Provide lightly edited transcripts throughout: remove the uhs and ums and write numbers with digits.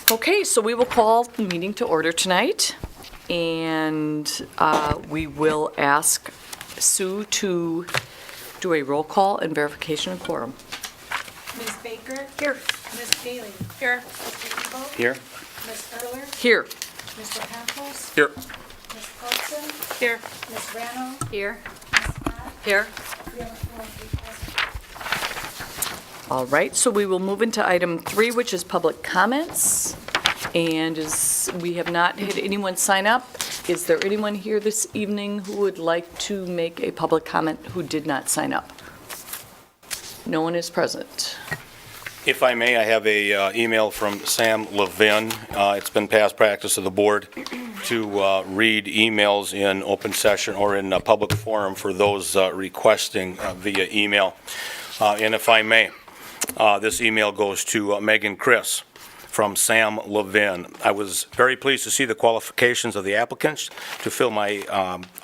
Okay, so we will call the meeting to order tonight, and we will ask Sue to do a roll call and verification of quorum. Ms. Baker? Here. Ms. Bailey? Here. Mr. Eagle? Here. Ms. Erler? Here. Mr. Campos? Here. Ms. Paulson? Here. Ms. Rano? Here. Ms. Scott? Here. We have a four present. All right, so we will move into item 3, which is public comments. And as we have not had anyone sign up, is there anyone here this evening who would like to make a public comment who did not sign up? No one is present. If I may, I have a email from Sam Levin. It's been past practice of the board to read emails in open session or in a public forum for those requesting via email. And if I may, this email goes to Megan Chris from Sam Levin. I was very pleased to see the qualifications of the applicants to fill my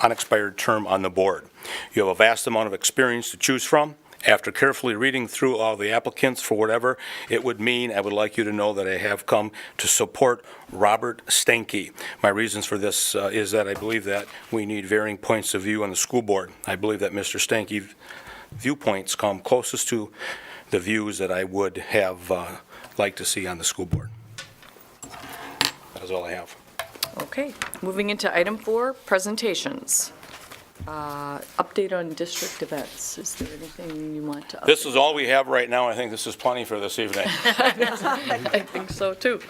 unexpired term on the board. You have a vast amount of experience to choose from. After carefully reading through all the applicants for whatever it would mean, I would like you to know that I have come to support Robert Stanky. My reasons for this is that I believe that we need varying points of view on the school board. I believe that Mr. Stanky's viewpoints come closest to the views that I would have liked to see on the school board. That is all I have. Okay, moving into item 4, presentations. Update on district events. Is there anything you want to update? This is all we have right now. I think this is plenty for this evening. I think so, too.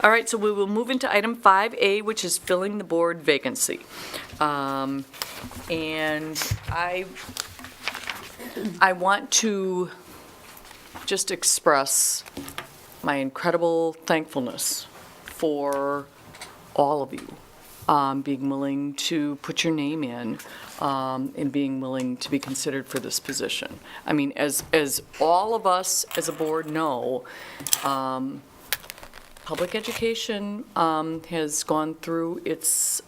All right, so we will move into item 5A, which is filling the board vacancy. And I want to just express my incredible thankfulness for all of you being willing to put your name in and being willing to be considered for this position. I mean, as all of us as a board know, public education has gone through its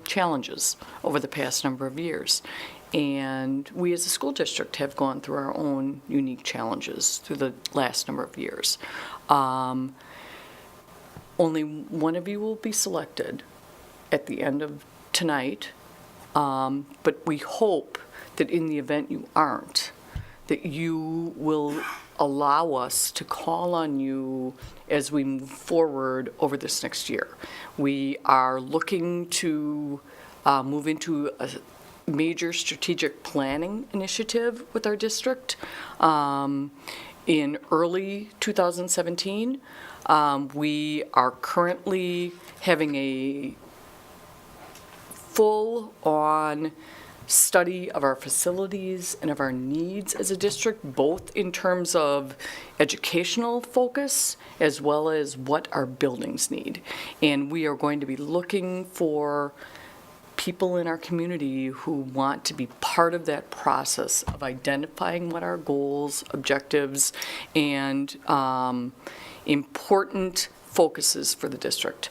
challenges over the past number of years. And we as a school district have gone through our own unique challenges through the last number of years. Only one of you will be selected at the end of tonight, but we hope that in the event you aren't, that you will allow us to call on you as we move forward over this next year. We are looking to move into a major strategic planning initiative with our district in early 2017. We are currently having a full-on study of our facilities and of our needs as a district, both in terms of educational focus as well as what our buildings need. And we are going to be looking for people in our community who want to be part of that process of identifying what our goals, objectives, and important focuses for the district.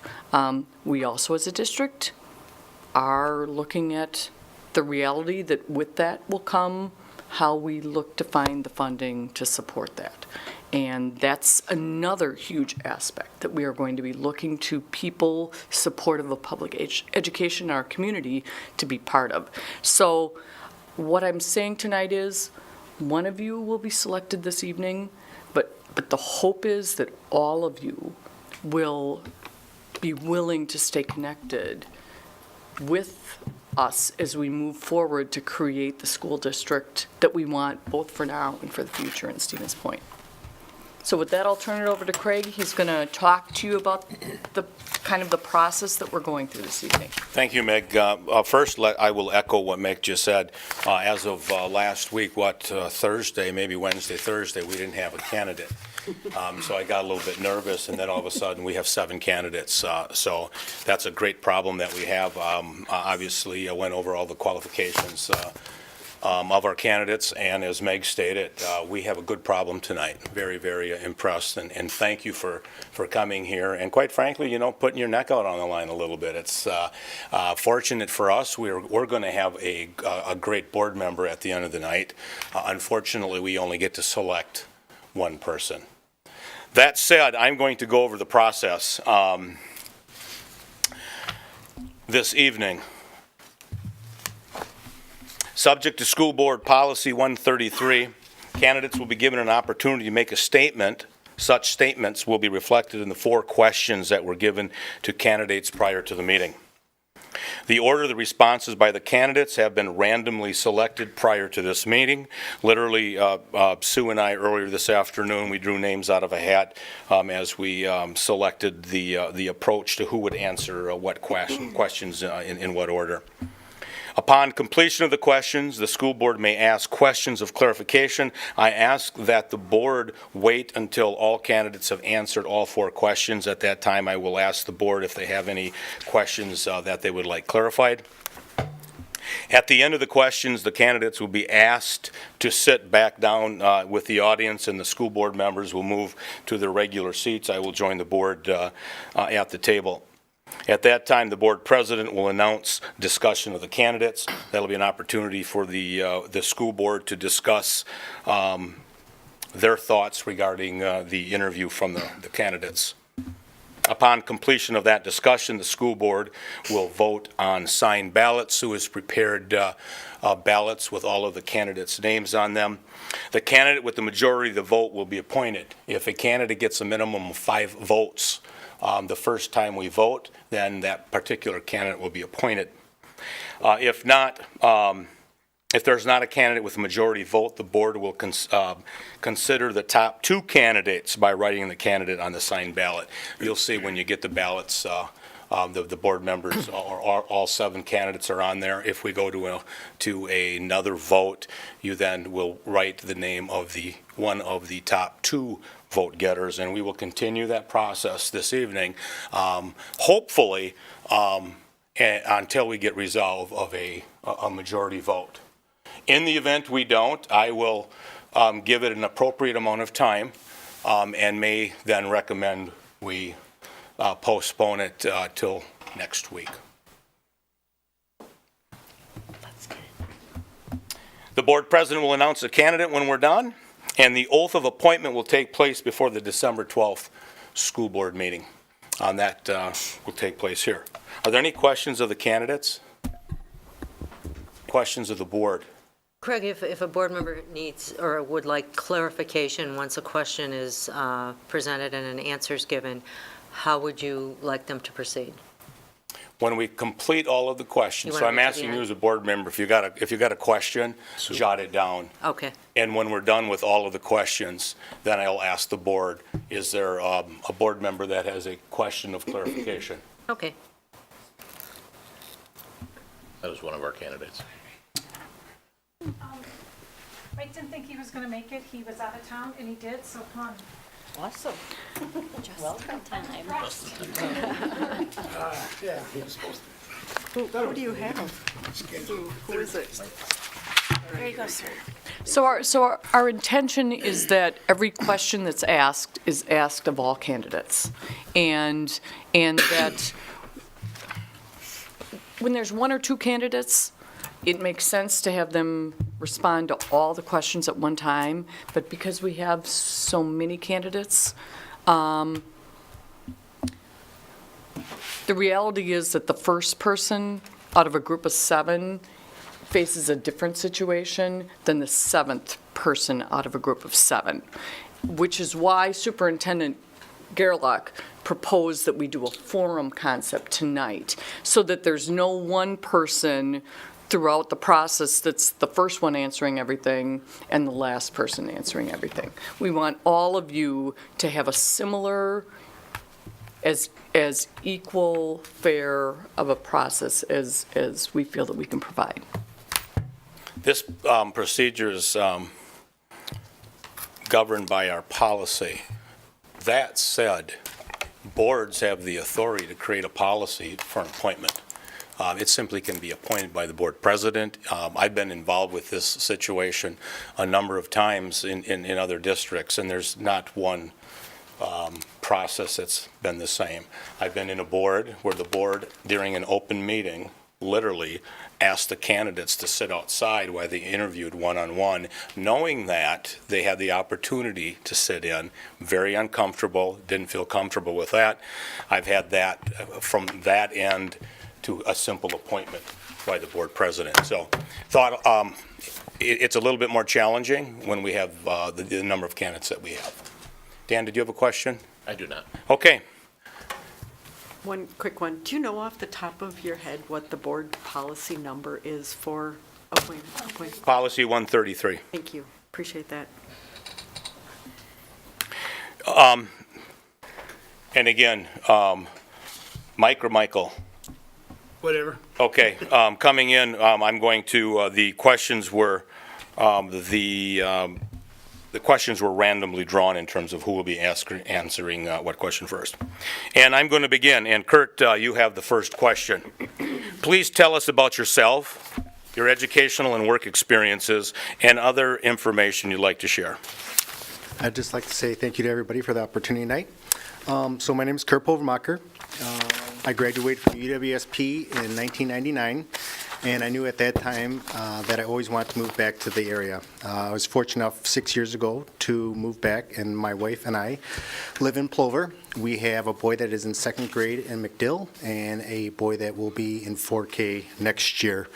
We also, as a district, are looking at the reality that with that will come how we look to find the funding to support that. And that's another huge aspect that we are going to be looking to people supportive of public education in our community to be part of. So what I'm saying tonight is one of you will be selected this evening, but the hope is that all of you will be willing to stay connected with us as we move forward to create the school district that we want both for now and for the future in Stevens Point. So with that, I'll turn it over to Craig. He's going to talk to you about the kind of the process that we're going through this evening. Thank you, Meg. First, I will echo what Meg just said. As of last week, Thursday, maybe Wednesday, Thursday, we didn't have a candidate. So I got a little bit nervous, and then all of a sudden we have 7 candidates. So that's a great problem that we have. Obviously, I went over all the qualifications of our candidates, and as Meg stated, we have a good problem tonight. Very, very impressed, and thank you for coming here, and quite frankly, putting your neck out on the line a little bit. It's fortunate for us. We're going to have a great board member at the end of the night. Unfortunately, we only get to select one person. That said, I'm going to go over the process this evening. Subject to School Board Policy 133, candidates will be given an opportunity to make a statement. Such statements will be reflected in the 4 questions that were given to candidates prior to the meeting. The order of the responses by the candidates have been randomly selected prior to this meeting. Literally, Sue and I, earlier this afternoon, we drew names out of a hat as we selected the approach to who would answer what questions in what order. Upon completion of the questions, the school board may ask questions of clarification. I ask that the board wait until all candidates have answered all 4 questions. At that time, I will ask the board if they have any questions that they would like clarified. At the end of the questions, the candidates will be asked to sit back down with the audience, and the school board members will move to their regular seats. I will join the board at the table. At that time, the board president will announce discussion of the candidates. That'll be an opportunity for the school board to discuss their thoughts regarding the interview from the candidates. Upon completion of that discussion, the school board will vote on signed ballots. Sue has prepared ballots with all of the candidates' names on them. The candidate with the majority of the vote will be appointed. If a candidate gets a minimum of 5 votes the first time we vote, then that particular candidate will be appointed. If not, if there's not a candidate with a majority vote, the board will consider the top 2 candidates by writing the candidate on the signed ballot. You'll see when you get the ballots, the board members, all 7 candidates are on there. If we go to another vote, you then will write the name of one of the top 2 vote getters, and we will continue that process this evening, hopefully until we get resolve of a majority vote. In the event we don't, I will give it an appropriate amount of time and may then recommend we postpone it till next week. The board president will announce the candidate when we're done, and the oath of appointment will take place before the December 12th school board meeting. That will take place here. Are there any questions of the candidates? Questions of the board? Craig, if a board member needs or would like clarification once a question is presented and an answer is given, how would you like them to proceed? When we complete all of the questions, so I'm asking you as a board member, if you got a question, jot it down. Okay. And when we're done with all of the questions, then I'll ask the board, is there a board member that has a question of clarification? Okay. That was one of our candidates. Mike didn't think he was going to make it. He was out of town, and he did, so come on. Awesome. Welcome time. Who do you have? Who is it? There you go, sir. So our intention is that every question that's asked is asked of all candidates. And that when there's 1 or 2 candidates, it makes sense to have them respond to all the questions at one time, but because we have so many candidates, the reality is that the first person out of a group of 7 faces a different situation than the 7th person out of a group of 7, which is why Superintendent Gerlach proposed that we do a forum concept tonight, so that there's no one person throughout the process that's the first one answering everything and the last person answering everything. We want all of you to have a similar, as equal, fair of a process as we feel that we can provide. This procedure is governed by our policy. That said, boards have the authority to create a policy for an appointment. It simply can be appointed by the board president. I've been involved with this situation a number of times in other districts, and there's not one process that's been the same. I've been in a board where the board, during an open meeting, literally asked the candidates to sit outside while they interviewed one-on-one, knowing that they had the opportunity to sit in. Very uncomfortable, didn't feel comfortable with that. I've had that from that end to a simple appointment by the board president. So thought it's a little bit more challenging when we have the number of candidates that we have. Dan, did you have a question? I do not. Okay. One quick one. Do you know off the top of your head what the board policy number is for appointment? Policy 133. Thank you. Appreciate that. And again, Mike or Michael? Whatever. Okay, coming in, I'm going to, the questions were randomly drawn in terms of who will be answering what question first. And I'm going to begin, and Kurt, you have the first question. Please tell us about yourself, your educational and work experiences, and other information you'd like to share. I'd just like to say thank you to everybody for the opportunity tonight. So my name is Kurt Povermacher. I graduated from UWSP in 1999, and I knew at that time that I always wanted to move back to the area. I was fortunate enough 6 years ago to move back, and my wife and I live in Plover. We have a boy that is in second grade in McDill and a boy that will be in 4K next year.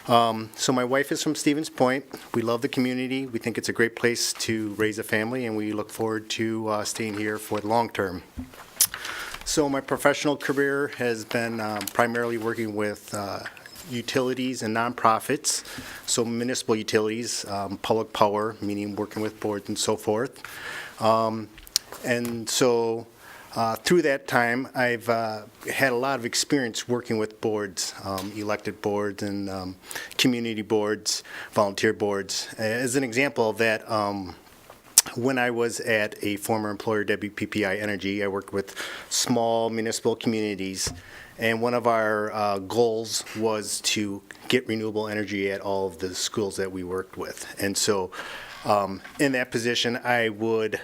So my wife is from Stevens Point. We love the community. We think it's a great place to raise a family, and we look forward to staying here for the long term. So my professional career has been primarily working with utilities and nonprofits, so municipal utilities, public power, meaning working with boards and so forth. And so through that time, I've had a lot of experience working with boards, elected boards and community boards, volunteer boards. As an example of that, when I was at a former employer, WPPI Energy, I worked with small municipal communities, and one of our goals was to get renewable energy at all of the schools that we worked with. And so in that position, I would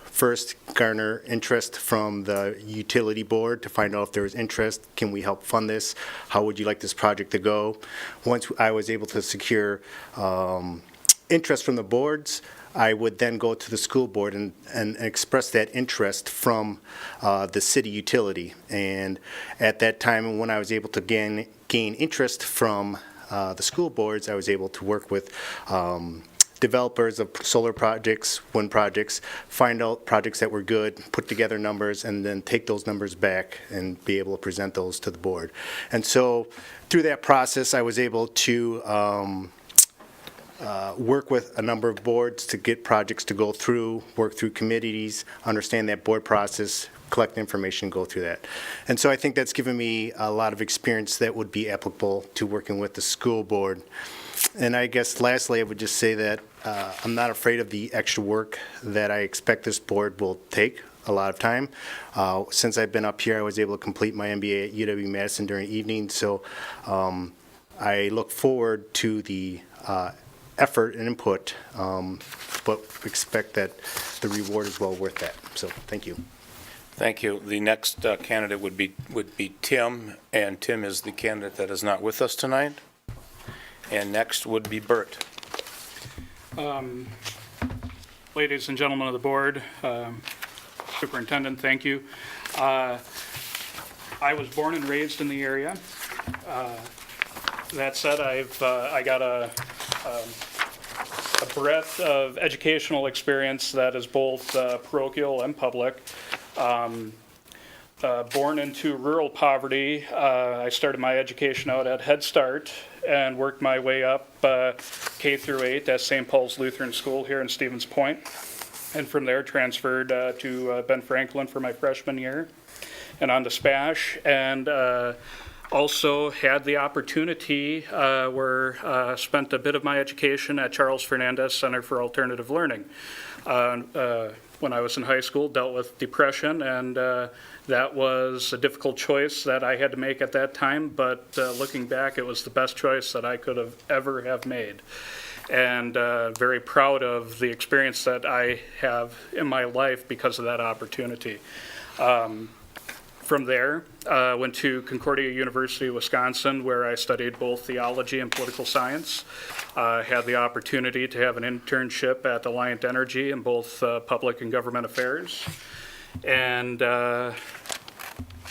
first garner interest from the utility board to find out if there was interest. Can we help fund this? How would you like this project to go? Once I was able to secure interest from the boards, I would then go to the school board and express that interest from the city utility. And at that time, when I was able to gain interest from the school boards, I was able to work with developers of solar projects, wind projects, find out projects that were good, put together numbers, and then take those numbers back and be able to present those to the board. And so through that process, I was able to work with a number of boards to get projects to go through, work through committees, understand that board process, collect information, go through that. And so I think that's given me a lot of experience that would be applicable to working with the school board. And I guess lastly, I would just say that I'm not afraid of the extra work that I expect this board will take a lot of time. Since I've been up here, I was able to complete my MBA at UW-Madison during the evening, so I look forward to the effort and input, but expect that the reward is well worth that. So thank you. Thank you. The next candidate would be Tim, and Tim is the candidate that is not with us tonight. And next would be Bert. Ladies and gentlemen of the board, Superintendent, thank you. I was born and raised in the area. That said, I got a breadth of educational experience that is both parochial and public. Born into rural poverty, I started my education out at Head Start and worked my way up K through 8 at St. Paul's Lutheran School here in Stevens Point. And from there transferred to Ben Franklin for my freshman year and on to Spash. And also had the opportunity spent a bit of my education at Charles Fernandez Center for Alternative Learning. When I was in high school, dealt with depression, and that was a difficult choice that I had to make at that time, but looking back, it was the best choice that I could have ever have made. And very proud of the experience that I have in my life because of that opportunity. From there, went to Concordia University, Wisconsin, where I studied both theology and political science. Had the opportunity to have an internship at Alliant Energy in both public and government affairs. And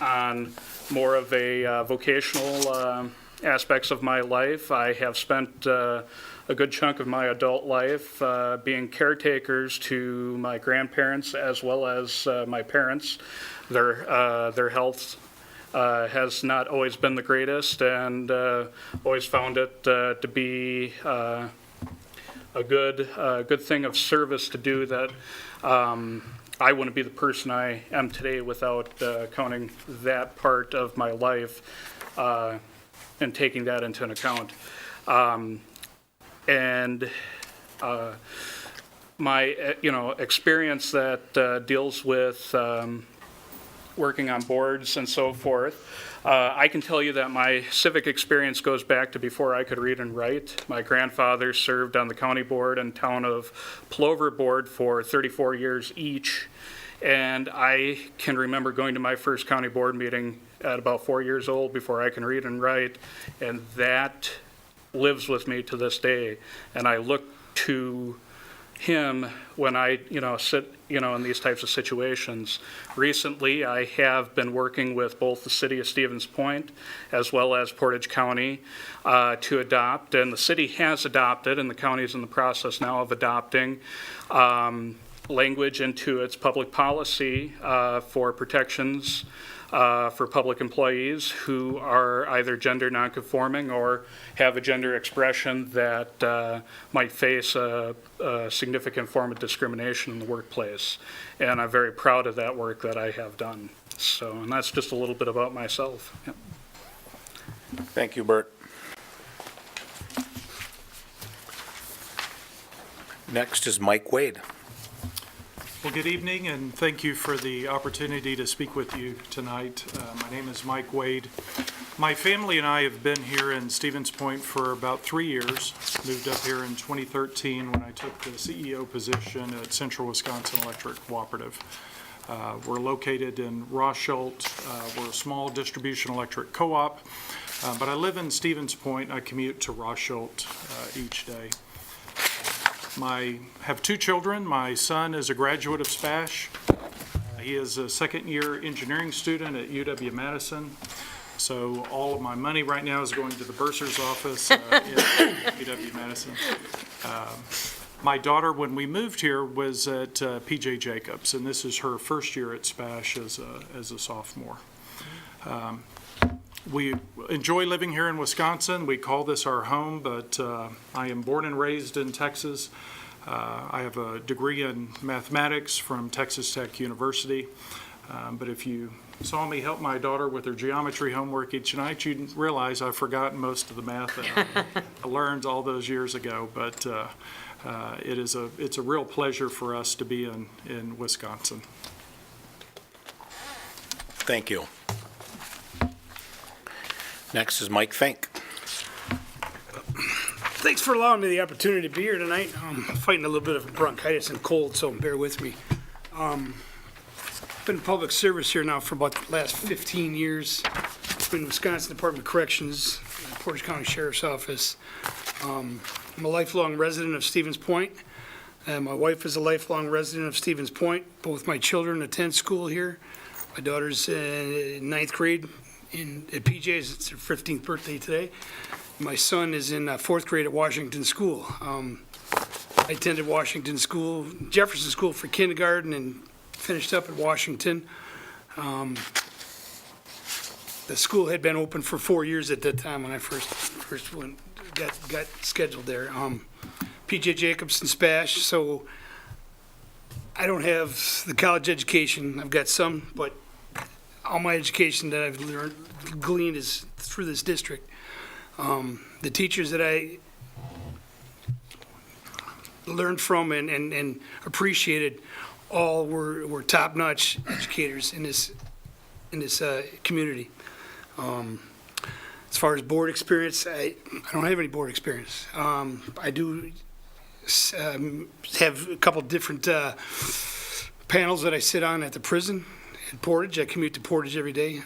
on more of a vocational aspects of my life, I have spent a good chunk of my adult life being caretakers to my grandparents as well as my parents. Their health has not always been the greatest, and always found it to be a good thing of service to do that. I wouldn't be the person I am today without counting that part of my life and taking that into an account. My experience that deals with working on boards and so forth, I can tell you that my civic experience goes back to before I could read and write. My grandfather served on the county board and town of Plover board for 34 years each. And I can remember going to my first county board meeting at about 4 years old before I can read and write. And that lives with me to this day. And I look to him when I, sit, in these types of situations. Recently, I have been working with both the city of Stevens Point as well as Portage County to adopt, and the city has adopted, and the county is in the process now of adopting language into its public policy for protections for public employees who are either gender nonconforming or have a gender expression that might face a significant form of discrimination in the workplace. And I'm very proud of that work that I have done. So, and that's just a little bit about myself. Yep. Thank you, Bert. Next is Mike Wade. Well, good evening, and thank you for the opportunity to speak with you tonight. My name is Mike Wade. My family and I have been here in Stevens Point for about 3 years. Moved up here in 2013 when I took the CEO position at Central Wisconsin Electric Cooperative. We're located in Rothschild. We're a small distribution electric co-op, but I live in Stevens Point. I commute to Rothschild each day. I have 2 children. My son is a graduate of SPASH. He is a second-year engineering student at UW-Madison. So all of my money right now is going to the bursar's office in UW-Madison. My daughter, when we moved here, was at PJ Jacobs, and this is her first year at SPASH as a sophomore. We enjoy living here in Wisconsin. We call this our home, but I am born and raised in Texas. I have a degree in mathematics from Texas Tech University. But if you saw me help my daughter with her geometry homework each night, you'd realize I've forgotten most of the math that I learned all those years ago. But it's a real pleasure for us to be in Wisconsin. Thank you. Next is Mike Fink. Thanks for allowing me the opportunity to be here tonight. I'm fighting a little bit of bronchitis and cold, so bear with me. Been in public service here now for about the last 15 years. Been in Wisconsin Department of Corrections, Portage County Sheriff's Office. I'm a lifelong resident of Stevens Point. My wife is a lifelong resident of Stevens Point. Both my children attend school here. My daughter's in ninth grade at PJ's. It's her 15th birthday today. My son is in fourth grade at Washington School. I attended Washington School, Jefferson School for kindergarten, and finished up at Washington. The school had been open for 4 years at that time when I first got scheduled there. PJ Jacobs and SPASH, so I don't have the college education. I've got some, but all my education that I've gleaned is through this district. The teachers that I learned from and appreciated all were top-notch educators in this community. As far as board experience, I don't have any board experience. I do have a couple different panels that I sit on at the prison, at Portage. I commute to Portage every day.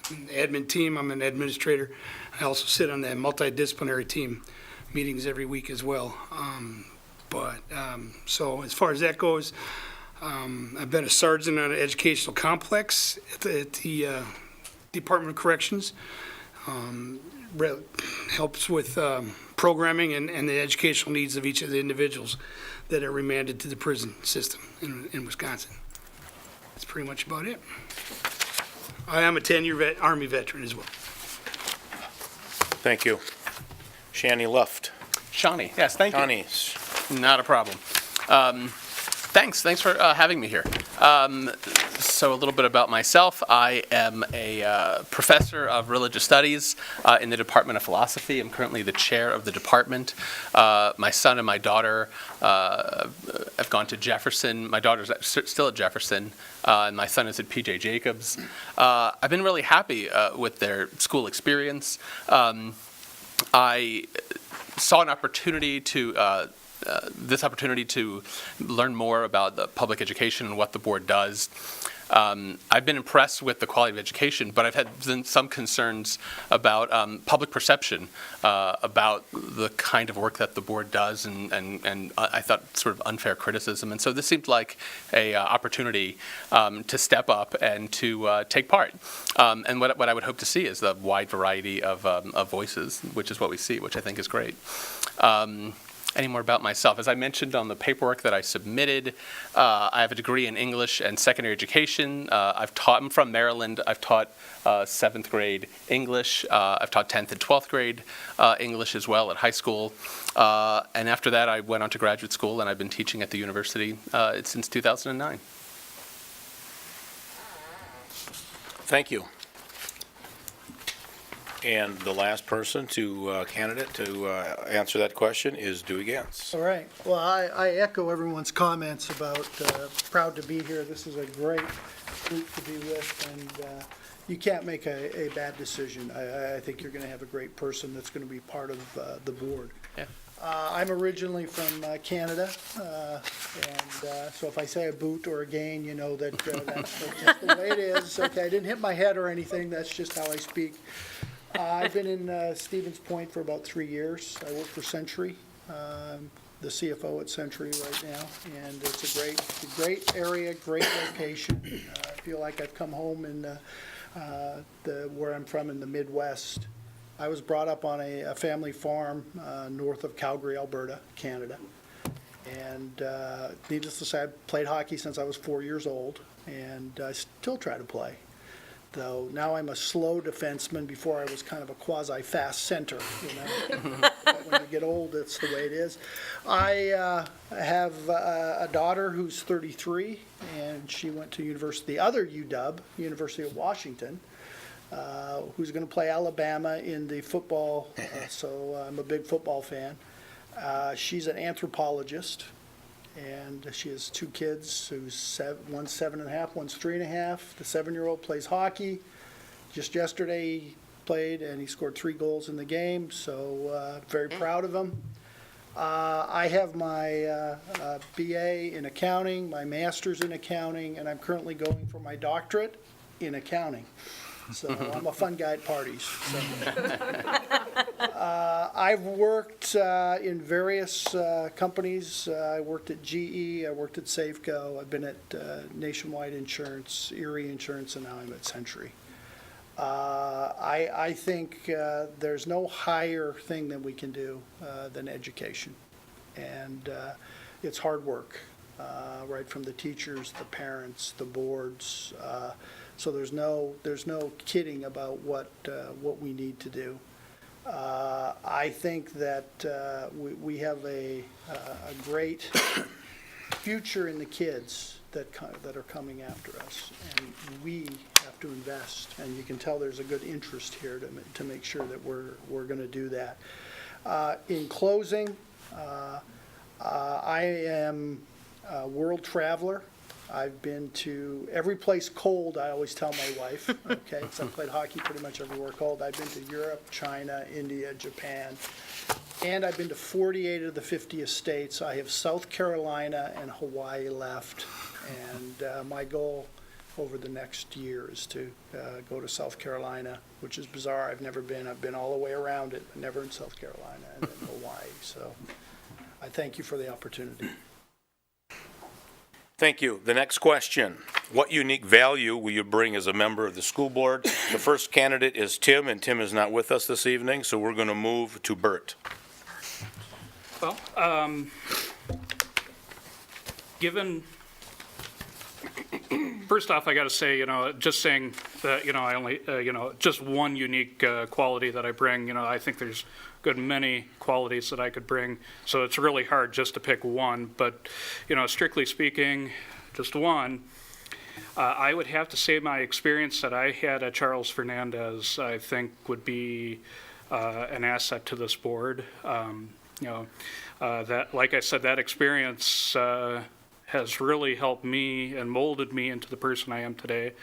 Admin team, I'm an administrator. I also sit on that multidisciplinary team, meetings every week as well. So as far as that goes, I've been a sergeant on an educational complex at the Department of Corrections. Helps with programming and the educational needs of each of the individuals that are remanded to the prison system in Wisconsin. That's pretty much about it. I am a 10-year Army veteran as well. Thank you. Shani left. Shawnee, yes, thank you. Shani, Not a problem. Thanks for having me here. So a little bit about myself. I am a professor of religious studies in the Department of Philosophy. I'm currently the chair of the department. My son and my daughter have gone to Jefferson. My daughter's still at Jefferson, and my son is at P.J. Jacobs. I've been really happy with their school experience. I saw an opportunity to this opportunity to learn more about the public education and what the board does. I've been impressed with the quality of education, but I've had some concerns about public perception about the kind of work that the board does, and I thought sort of unfair criticism. And so this seemed like a opportunity to step up and to take part. And what I would hope to see is the wide variety of voices, which is what we see, which I think is great. Any more about myself? As I mentioned on the paperwork that I submitted, I have a degree in English and secondary education. I'm from Maryland. I've taught 7th grade English. I've taught 10th and 12th grade English as well at high school. And after that, I went on to graduate school, and I've been teaching at the university since 2009. thank you. And the last person candidate to answer that question is Dewey Gantz. All right. Well, I echo everyone's comments about proud to be here. This is a great group to be with, and you can't make a bad decision. I think you're going to have a great person that's going to be part of the board. Yeah. I'm originally from Canada, and so if I say a boot or a gain, you know that that's just the way it is. Okay, I didn't hit my head or anything. That's just how I speak. I've been in Stevens Point for about 3 years. I work for Century, the CFO at Century right now, and it's a great area, great location. I feel like I've come home in where I'm from in the Midwest. I was brought up on a family farm north of Calgary, Alberta, Canada. And needless to say, I've played hockey since I was 4 years old, and I still try to play. Though now I'm a slow defenseman. Before I was kind of a quasi-fast center, you know. But when you get old, that's the way it is. I have a daughter who's 33, and she went to the other UW, University of Washington, who's going to play Alabama in the football, so I'm a big football fan. She's an anthropologist, and she has 2 kids, one's 7.5, one's 3.5. The 7-year-old plays hockey. Just yesterday he played, and he scored 3 goals in the game, so very proud of him. I have my BA in accounting, my master's in accounting, and I'm currently going for my doctorate in accounting. So I'm a fun guy at parties. So. I've worked in various companies. I worked at GE, I worked at Safeco, I've been at Nationwide Insurance, Erie Insurance, and now I'm at Century. I think there's no higher thing that we can do than education. And it's hard work, right from the teachers, the parents, the boards. So there's no kidding about what we need to do. I think that we have a great future in the kids that are coming after us, and we have to invest. And you can tell there's a good interest here to make sure that we're going to do that. In closing, I am a world traveler. I've been to every place cold, I always tell my wife, okay, because I've played hockey pretty much everywhere cold. I've been to Europe, China, India, Japan, and I've been to 48 of the 50 states. I have South Carolina and Hawaii left, and my goal over the next year is to go to South Carolina, which is bizarre. I've never been. I've been all the way around it, but never in South Carolina and then Hawaii. So I thank you for the opportunity. Thank you. The next question. What unique value will you bring as a member of the school board? The first candidate is Tim, and Tim is not with us this evening, so we're going to move to Bert. Well, given, first off, I got to say, just saying that, I only, just one unique quality that I bring, I think there's good many qualities that I could bring, so it's really hard just to pick one, but, strictly speaking, just one. I would have to say my experience that I had at Charles Fernandez, I think would be an asset to this board. That, like I said, that experience has really helped me and molded me into the person I am today.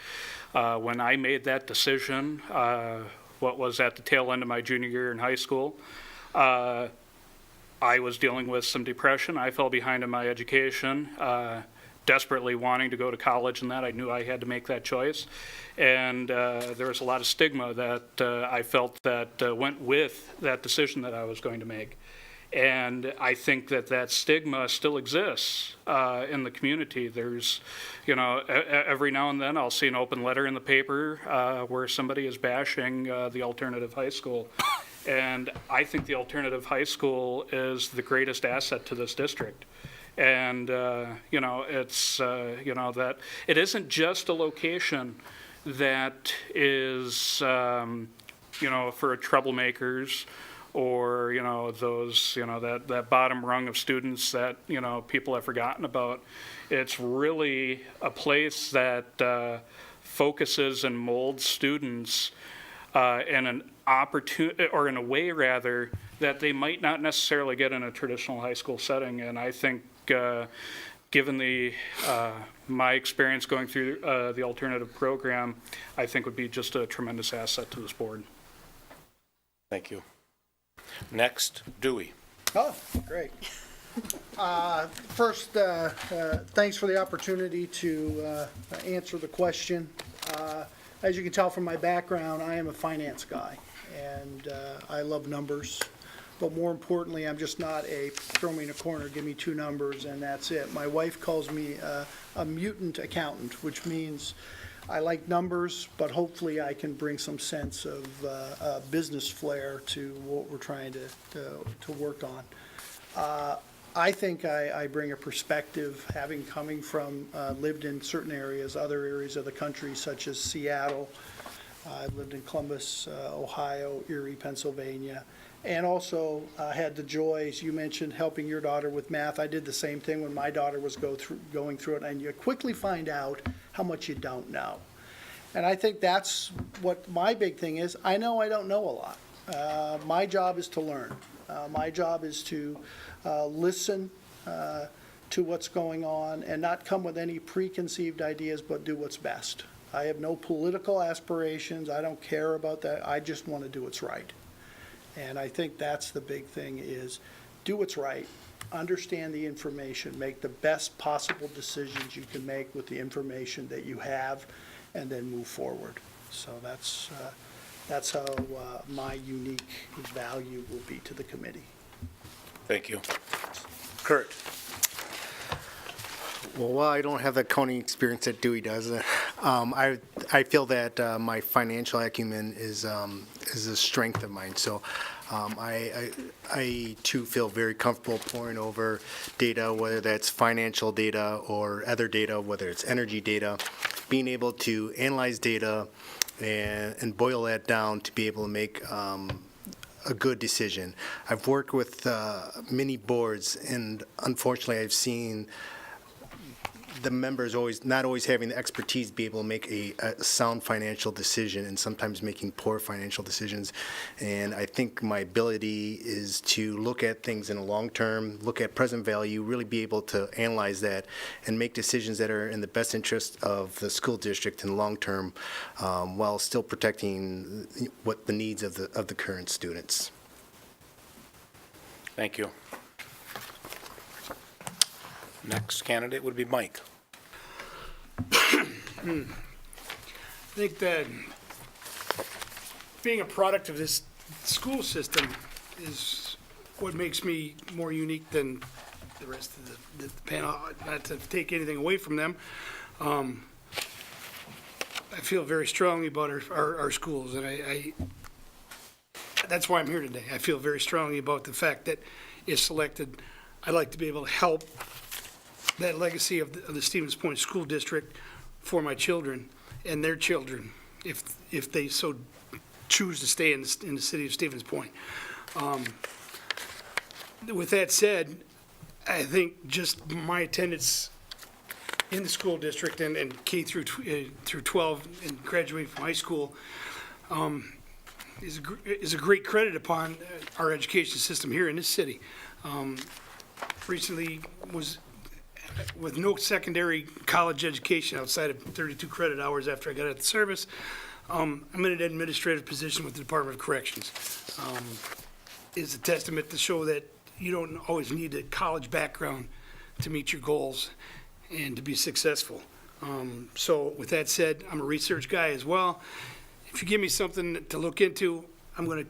When I made that decision, what was at the tail end of my junior year in high school, I was dealing with some depression. I fell behind in my education, desperately wanting to go to college, and that I knew I had to make that choice. And there was a lot of stigma that I felt that went with that decision that I was going to make. And I think that stigma still exists in the community. There's, every now and then I'll see an open letter in the paper where somebody is bashing the alternative high school. And I think the alternative high school is the greatest asset to this district. And, it's, that it isn't just a location that is, for troublemakers, or, those, that bottom rung of students that, people have forgotten about. It's really a place that focuses and molds students in an opportunity, or in a way rather, that they might not necessarily get in a traditional high school setting. And I think, given my experience going through the alternative program, I think would be just a tremendous asset to this board. Thank you. Next, Dewey. Oh, great. First, thanks for the opportunity to answer the question. As you can tell from my background, I am a finance guy, and I love numbers. But more importantly, I'm just not a throw me in a corner, give me two numbers, and that's it. My wife calls me a mutant accountant, which means I like numbers, but hopefully I can bring some sense of business flair to what we're trying to work on. I think I bring a perspective, having coming from, lived in certain areas, other areas of the country, such as Seattle. I've lived in Columbus, Ohio, Erie, Pennsylvania, and also had the joys, you mentioned helping your daughter with math. I did the same thing when my daughter was going through it, and you quickly find out how much you don't know. And I think that's what my big thing is. I know I don't know a lot. My job is to learn. My job is to listen to what's going on and not come with any preconceived ideas, but do what's best. I have no political aspirations. I don't care about that. I just want to do what's right. And I think that's the big thing is do what's right, understand the information, make the best possible decisions you can make with the information that you have, and then move forward. So that's how my unique value will be to the committee. Thank you. Kurt. Well, while I don't have the accounting experience that Dewey does, I feel that my financial acumen is a strength of mine. So I too feel very comfortable pouring over data, whether that's financial data or other data, whether it's energy data, being able to analyze data and boil that down to be able to make a good decision. I've worked with many boards, and unfortunately I've seen the members not always having the expertise to be able to make a sound financial decision, and sometimes making poor financial decisions. And I think my ability is to look at things in a long term, look at present value, really be able to analyze that and make decisions that are in the best interest of the school district in the long term, while still protecting what the needs of the current students. Thank you. Next candidate would be Mike. I think that being a product of this school system is what makes me more unique than the rest of the panel. Not to take anything away from them. I feel very strongly about our schools, and that's why I'm here today. I feel very strongly about the fact that if selected, I'd like to be able to help that legacy of the Stevens Point School District for my children and their children, if they so choose to stay in the city of Stevens Point. With that said, I think just my attendance in the school district and K through 12 and graduating from high school is a great credit upon our education system here in this city. Recently was with no secondary college education outside of 32 credit hours after I got out of the service. I'm in an administrative position with the Department of Corrections. It's a testament to show that you don't always need a college background to meet your goals and to be successful. So with that said, I'm a research guy as well. If you give me something to look into, I'm going to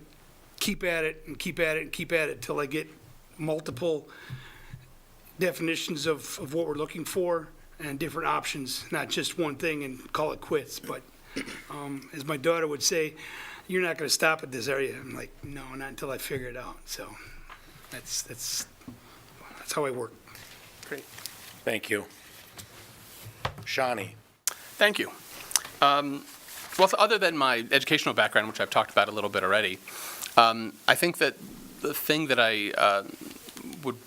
keep at it and keep at it and keep at it till I get multiple definitions of what we're looking for and different options, not just one thing and call it quits. But as my daughter would say, you're not going to stop at this, are you? I'm like, no, not until I figure it out. So that's how I work. Great. Thank you. Shawnee. Thank you. Well, other than my educational background, which I've talked about a little bit already, I think that the thing that I would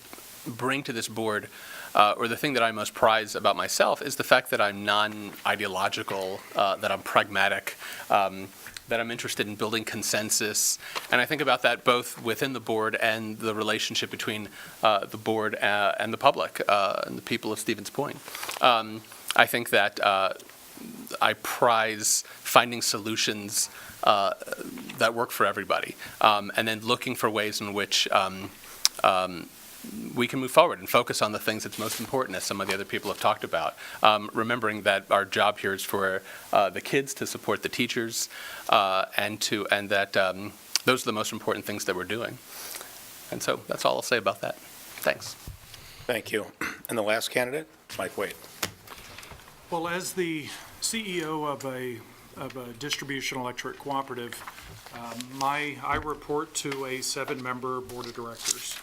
bring to this board, or the thing that I most prize about myself, is the fact that I'm non-ideological, that I'm pragmatic, that I'm interested in building consensus. And I think about that both within the board and the relationship between the board and the public, and the people of Stevens Point. I think that I prize finding solutions that work for everybody, and then looking for ways in which we can move forward and focus on the things that's most important, as some of the other people have talked about. Remembering that our job here is for the kids to support the teachers, and that those are the most important things that we're doing. And so that's all I'll say about that. Thanks. Thank you. And the last candidate, Mike Wade. Well, as the CEO of a distribution electric cooperative, I report to a 7-member board of directors.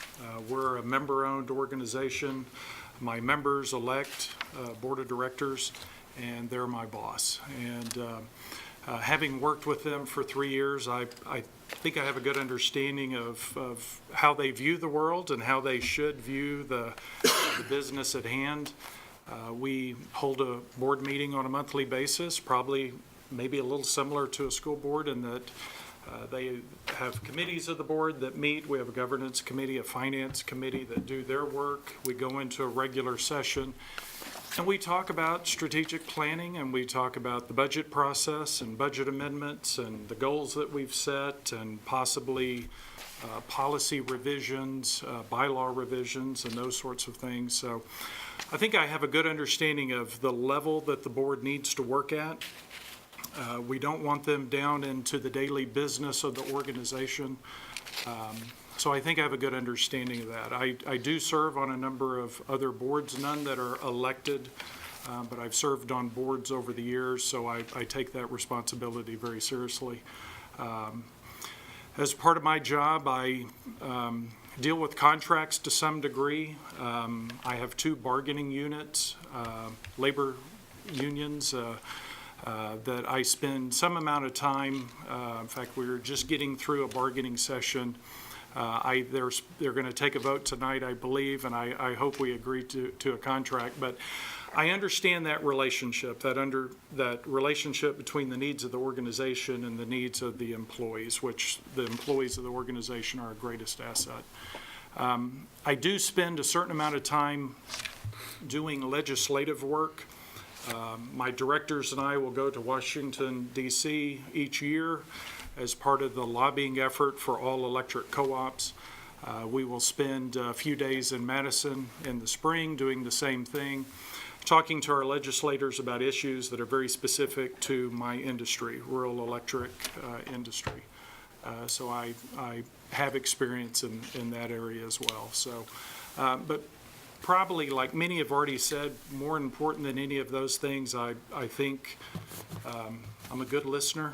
We're a member-owned organization. My members elect board of directors, and they're my boss. And having worked with them for 3 years, I think I have a good understanding of how they view the world and how they should view the business at hand. We hold a board meeting on a monthly basis, probably maybe a little similar to a school board in that they have committees of the board that meet. We have a governance committee, a finance committee that do their work. We go into a regular session and we talk about strategic planning, and we talk about the budget process and budget amendments and the goals that we've set, and possibly policy revisions, bylaw revisions, and those sorts of things. So I think I have a good understanding of the level that the board needs to work at. We don't want them down into the daily business of the organization. So I think I have a good understanding of that. I do serve on a number of other boards, none that are elected, but I've served on boards over the years, so I take that responsibility very seriously. As part of my job, I deal with contracts to some degree. I have 2 bargaining units, labor unions, that I spend some amount of time. In fact, we were just getting through a bargaining session. They're going to take a vote tonight, I believe, and I hope we agree to a contract. But I understand that relationship, that relationship between the needs of the organization and the needs of the employees, which the employees of the organization are our greatest asset. I do spend a certain amount of time doing legislative work. My directors and I will go to Washington, D.C. each year as part of the lobbying effort for all electric co-ops. We will spend a few days in Madison in the spring doing the same thing. talking to our legislators about issues that are very specific to my industry, rural electric industry. So I have experience in that area as well. So, but probably, like many have already said, more important than any of those things, I think I'm a good listener,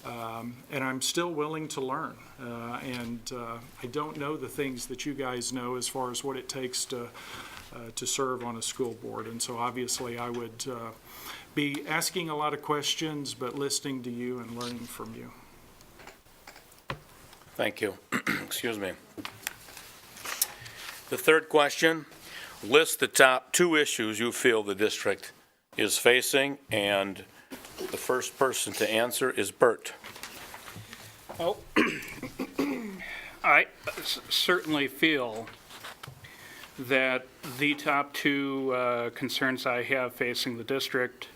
and I'm still willing to learn. I don't know the things that you guys know as far as what it takes to serve on a school board. And so obviously I would be asking a lot of questions, but listening to you and learning from you. Thank you. Excuse me. The third question, list the top 2 issues you feel the district is facing, and the first person to answer is Bert. Well, I certainly feel that the top 2 concerns I have facing the district,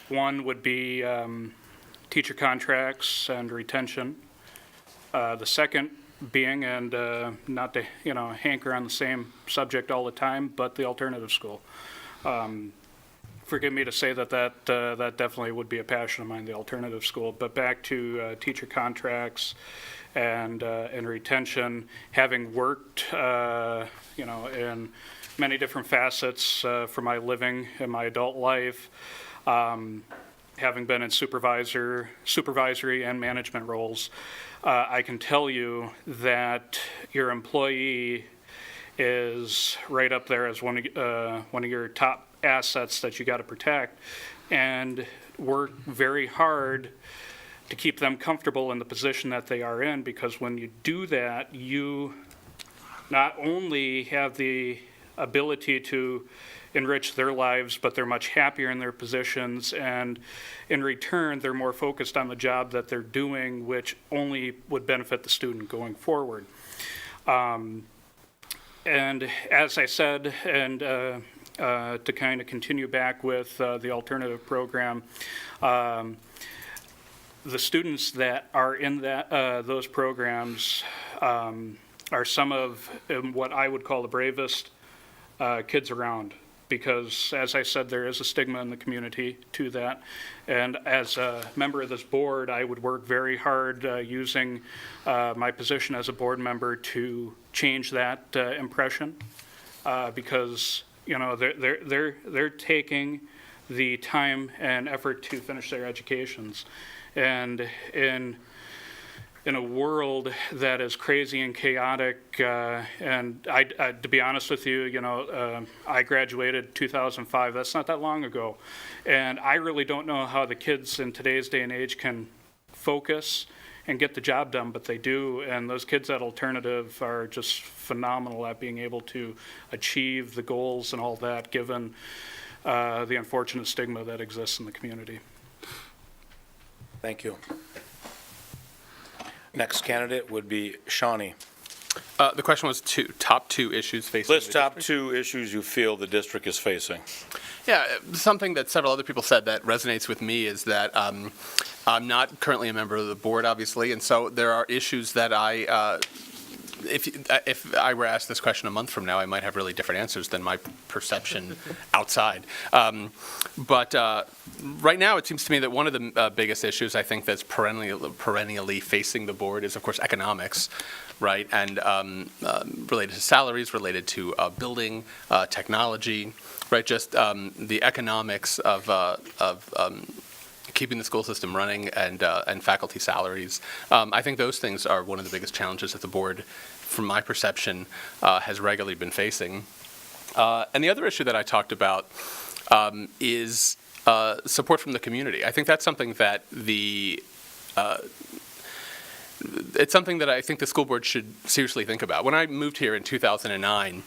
one would be teacher contracts and retention. The second being, and not to hanker on the same subject all the time, but the alternative school. Forgive me to say that definitely would be a passion of mine, the alternative school. But back to teacher contracts and retention, having worked in many different facets for my living in my adult life, having been in supervisory and management roles, I can tell you that your employee is right up there as one of your top assets that you got to protect, and work very hard to keep them comfortable in the position that they are in, because when you do that, you not only have the ability to enrich their lives, but they're much happier in their positions, and in return, they're more focused on the job that they're doing, which only would benefit the student going forward. And as I said, and to kind of continue back with the alternative program, the students that are in those programs are some of what I would call the bravest kids around. Because, as I said, there is a stigma in the community to that. And as a member of this board, I would work very hard using my position as a board member to change that impression. Because, they're taking the time and effort to finish their educations. And in a world that is crazy and chaotic, and I, to be honest with you, I graduated 2005. That's not that long ago, and I really don't know how the kids in today's day and age can focus and get the job done, but they do. And those kids at Alternative are just phenomenal at being able to achieve the goals and all that, given the unfortunate stigma that exists in the community. Thank you. Next candidate would be Shawnee. The question was top 2 issues facing List the top district. 2 issues you feel the district is facing. Yeah, something that several other people said that resonates with me is that I'm not currently a member of the board, obviously, and so there are issues that if I were asked this question a month from now, I might have really different answers than my perception outside. But right now, it seems to me that one of the biggest issues I think that's perennially facing the board is, of course, economics, right? And related to salaries, related to building, technology, right? Just the economics of keeping the school system running and faculty salaries. I think those things are one of the biggest challenges that the board, from my perception, has regularly been facing. And the other issue that I talked about is support from the community. I think that's something that it's something that I think the school board should seriously think about. When I moved here in 2009,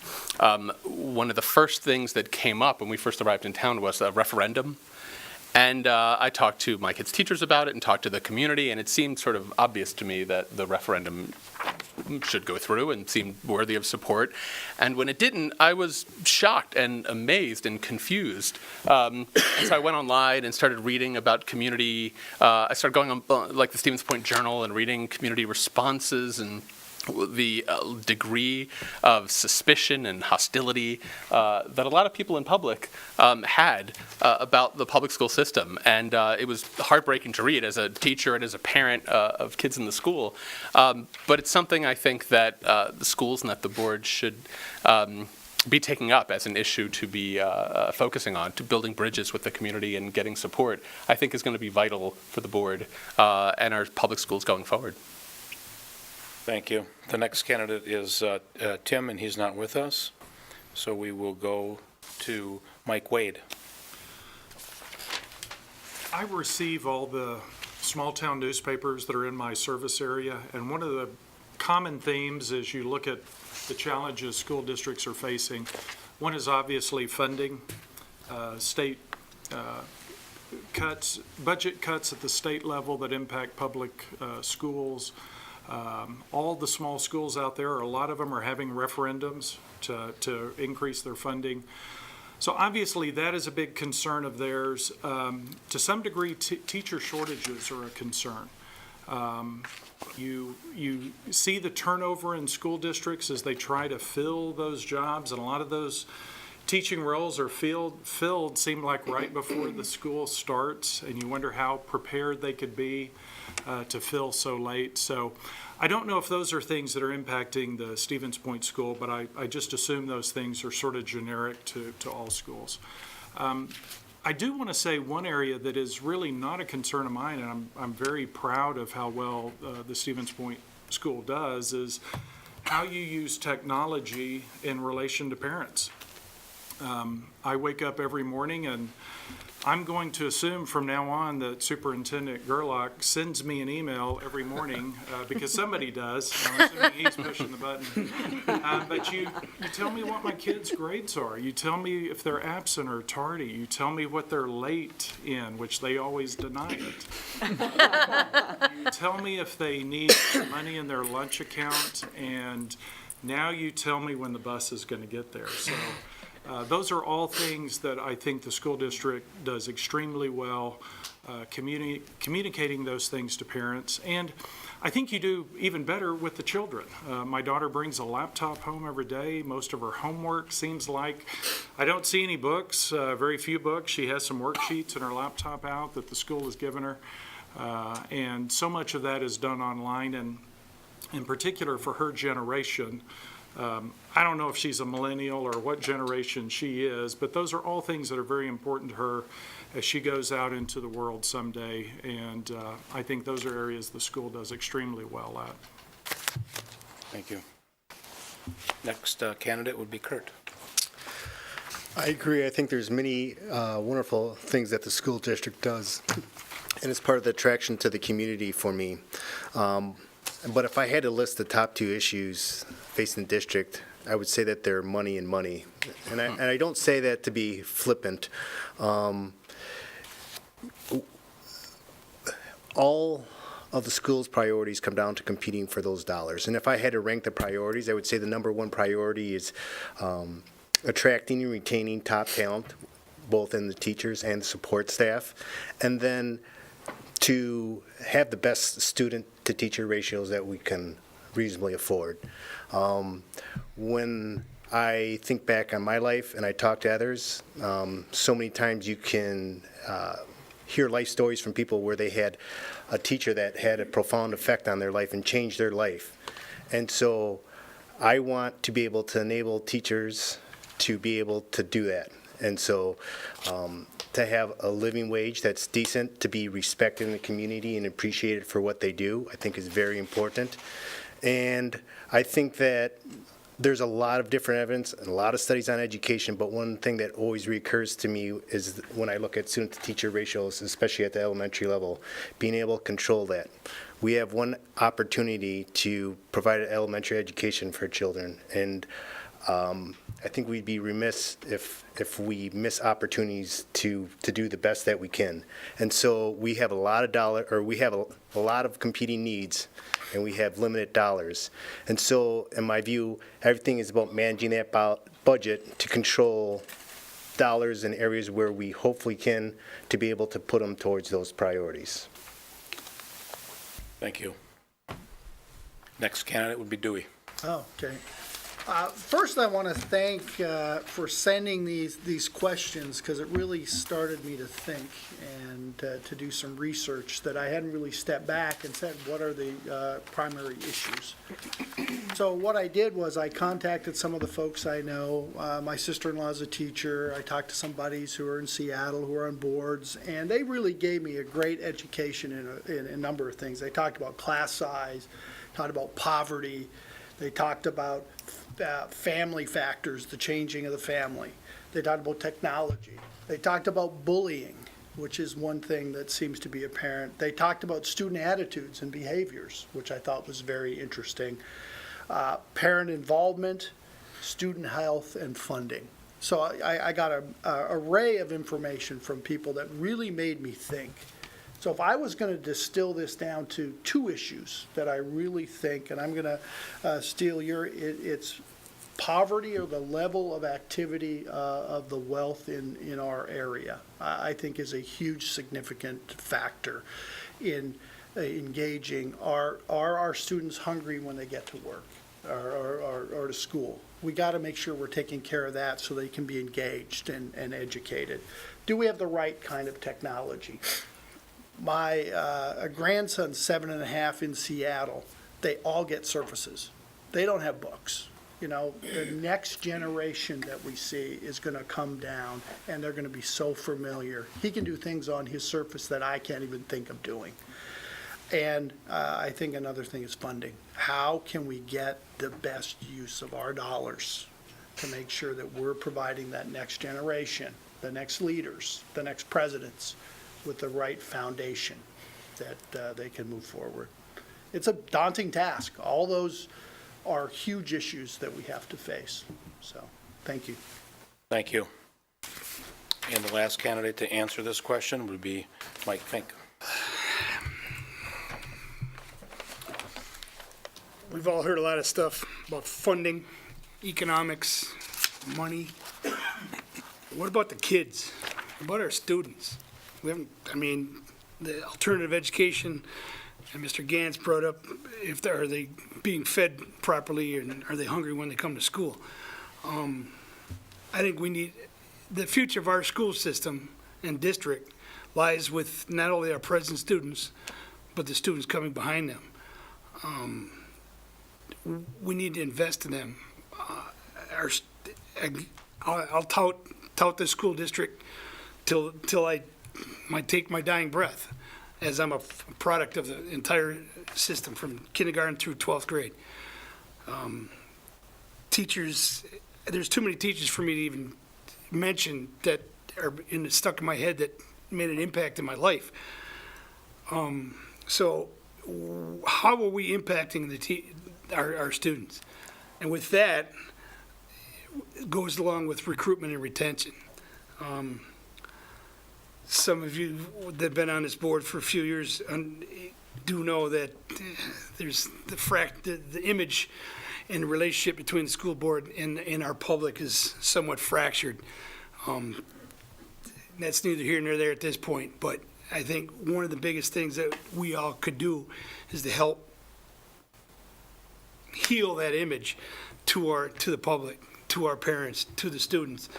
one of the first things that came up when we first arrived in town was a referendum. And I talked to my kids' teachers about it and talked to the community, and it seemed sort of obvious to me that the referendum should go through and seemed worthy of support. And when it didn't, I was shocked and amazed and confused. And so I went online and started reading about community. I started going on like the Stevens Point Journal and reading community responses and the degree of suspicion and hostility that a lot of people in public had about the public school system. And it was heartbreaking to read as a teacher and as a parent of kids in the school. But it's something I think that the schools and that the board should be taking up as an issue to be focusing on, to building bridges with the community and getting support, I think is going to be vital for the board and our public schools going forward. Thank you. The next candidate is Tim, and he's not with us. So we will go to Mike Wade. I receive all the small-town newspapers that are in my service area, and one of the common themes as you look at the challenges school districts are facing, one is obviously funding, state cuts, budget cuts at the state level that impact public schools. All the small schools out there, a lot of them are having referendums to increase their funding. So obviously, that is a big concern of theirs. To some degree, teacher shortages are a concern. You see the turnover in school districts as they try to fill those jobs, and a lot of those teaching roles are filled seem like right before the school starts, and you wonder how prepared they could be to fill so late. So I don't know if those are things that are impacting the Stevens Point School, but I just assume those things are sort of generic to all schools. I do want to say one area that is really not a concern of mine, and I'm very proud of how well the Stevens Point School does, is how you use technology in relation to parents. I wake up every morning, and I'm going to assume from now on that Superintendent Gerlach sends me an email every morning because somebody does. I'm assuming he's pushing the button. But you tell me what my kids' grades are. You tell me if they're absent or tardy. You tell me what they're late in, which they always deny it. You tell me if they need money in their lunch account, and now you tell me when the bus is going to get there. So. Those are all things that I think the school district does extremely well, communicating those things to parents. And I think you do even better with the children. My daughter brings a laptop home every day. Most of her homework seems like, I don't see any books, very few books. She has some worksheets in her laptop out that the school has given her. And so much of that is done online, and in particular for her generation. I don't know if she's a millennial or what generation she is, but those are all things that are very important to her as she goes out into the world someday. And I think those are areas the school does extremely well at. Thank you. Next candidate would be Kurt. I agree. I think there's many wonderful things that the school district does, and it's part of the attraction to the community for me. But if I had to list the top two issues facing the district, I would say that they're money and money. And I don't say that to be flippant. All of the school's priorities come down to competing for those dollars. And if I had to rank the priorities, I would say the number one priority is attracting and retaining top talent, both in the teachers and the support staff. And then to have the best student-to-teacher ratios that we can reasonably afford. When I think back on my life and I talk to others, so many times you can hear life stories from people where they had a teacher that had a profound effect on their life and changed their life. And so I want to be able to enable teachers to be able to do that. And so to have a living wage that's decent, to be respected in the community and appreciated for what they do, I think is very important. And I think that there's a lot of different evidence and a lot of studies on education, but one thing that always recurs to me is when I look at student-to-teacher ratios, especially at the elementary level, being able to control that. We have one opportunity to provide an elementary education for children, and I think we'd be remiss if we miss opportunities to do the best that we can. And so we have a lot of competing needs, and we have limited dollars. And so, in my view, everything is about managing that budget to control dollars in areas where we hopefully can, to be able to put them towards those priorities. Thank you. Next candidate would be Dewey. Oh, okay. First, I want to thank for sending these questions, because it really started me to think and to do some research that I hadn't really stepped back and said, what are the primary issues? So what I did was I contacted some of the folks I know. My sister-in-law's a teacher. I talked to some buddies who are in Seattle who are on boards, and they really gave me a great education in a number of things. They talked about class size, talked about poverty, they talked about family factors, the changing of the family. They talked about technology. They talked about bullying, which is one thing that seems to be apparent. They talked about student attitudes and behaviors, which I thought was very interesting. Parent involvement, student health, and funding. So I got an array of information from people that really made me think. So if I was going to distill this down to two issues that I really think, and I'm going to steal it's poverty or the level of activity of the wealth in our area, I think is a huge significant factor in engaging. Are our students hungry when they get to work or to school? We got to make sure we're taking care of that so they can be engaged and educated. Do we have the right kind of technology? My grandson's 7.5 in Seattle. They all get Surfaces. They don't have books. You know, the next generation that we see is going to come down, and they're going to be so familiar. He can do things on his Surface that I can't even think of doing. And I think another thing is funding. How can we get the best use of our dollars to make sure that we're providing that next generation, the next leaders, the next presidents, with the right foundation that they can move forward? It's a daunting task. All those are huge issues that we have to face. So, thank you. Thank you. And the last candidate to answer this question would be Mike Fink. We've all heard a lot of stuff about funding, economics, money. What about the kids? What about our students? We haven't, I mean, the alternative education, and Mr. Gantz brought up, are they being fed properly and are they hungry when they come to school? I think we need, the future of our school system and district lies with not only our present students, but the students coming behind them. We need to invest in them. I'll tout this school district till I might take my dying breath, as I'm a product of the entire system from kindergarten through 12th grade. Teachers, there's too many teachers for me to even mention that are stuck in my head that made an impact in my life. So how are we impacting our students? And with that, it goes along with recruitment and retention. Some of you that have been on this board for a few years do know that there's the image and the relationship between the school board and our public is somewhat fractured. That's neither here nor there at this point, but I think one of the biggest things that we all could do is to help heal that image to the public, to our parents, to the students,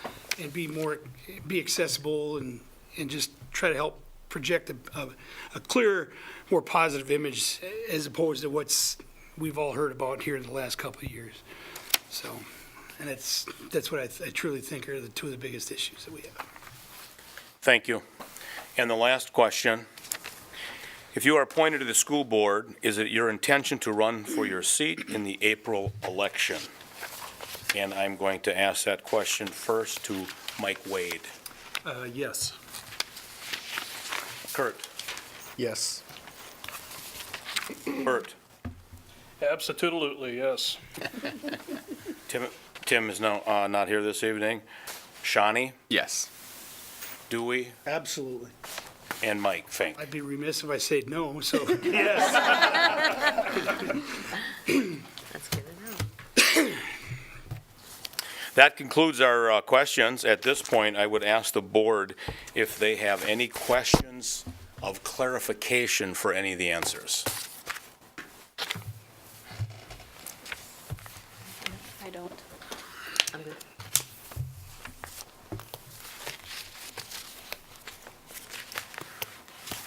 and be accessible and just try to help project a clearer, more positive image as opposed to what's we've all heard about here in the last couple of years. So, and that's what I truly think are the two of the biggest issues that we have. Thank you. And the last question. If you are appointed to the school board, is it your intention to run for your seat in the April election? And I'm going to ask that question first to Mike Wade. Yes. Kurt. Yes. Bert. Absolutely, yes. Tim is now not here this evening. Shawnee, Yes. Dewey, Absolutely. and Mike Fink. I'd be remiss if I said no, so yes. That's good to know. That concludes our questions. At this point, I would ask the board if they have any questions of clarification for any of the answers.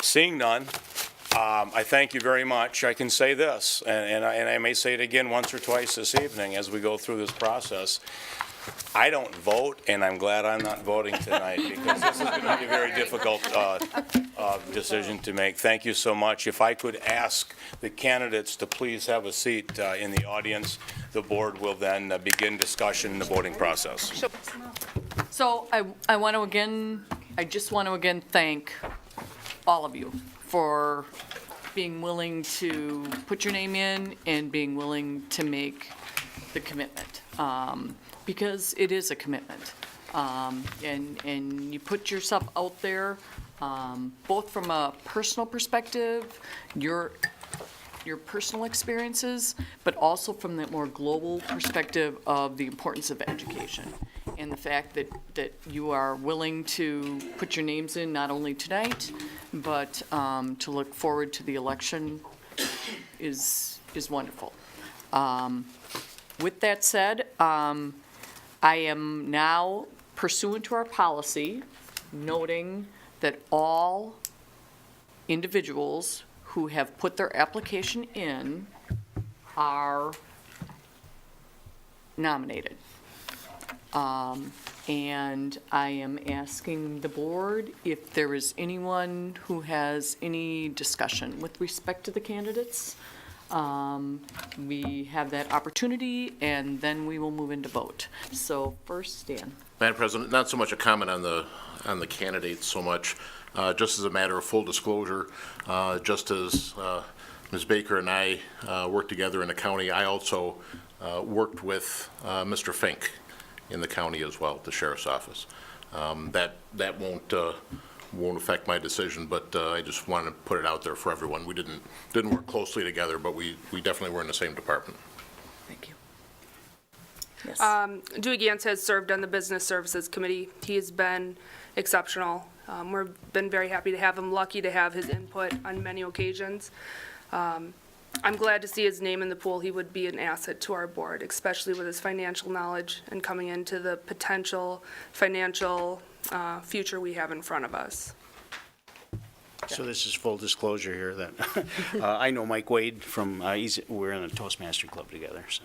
Seeing none, I thank you very much. I can say this, and I may say it again once or twice this evening as we go through this process. I don't vote, and I'm glad I'm not voting tonight, because this is going to be a very difficult decision to make. Thank you so much. If I could ask the candidates to please have a seat in the audience, the board will then begin discussion in the voting process. So I just want to again thank all of you for being willing to put your name in and being willing to make the commitment, because it is a commitment. And you put yourself out there, both from a personal perspective, your personal experiences, but also from the more global perspective of the importance of education. And the fact that you are willing to put your names in not only tonight, but to look forward to the election is wonderful. With that said, I am now pursuant to our policy, noting that all individuals who have put their application in are nominated. And I am asking the board if there is anyone who has any discussion with respect to the candidates. We have that opportunity, and then we will move into vote. So first, Stan. Madam President, not so much a comment on the candidates so much, just as a matter of full disclosure, just as Ms. Baker and I worked together in the county, I also worked with Mr. Fink in the county as well, the sheriff's office. That won't affect my decision, but I just wanted to put it out there for everyone. We didn't work closely together, but we definitely were in the same department. Thank you. Yes. Dewey Gantz has served on the Business Services Committee. He has been exceptional. We've been very happy to have him, lucky to have his input on many occasions. I'm glad to see his name in the pool. He would be an asset to our board, especially with his financial knowledge and coming into the potential financial future we have in front of us. So this is full disclosure here that I know Mike Wade from, we're in the Toastmaster Club together, so.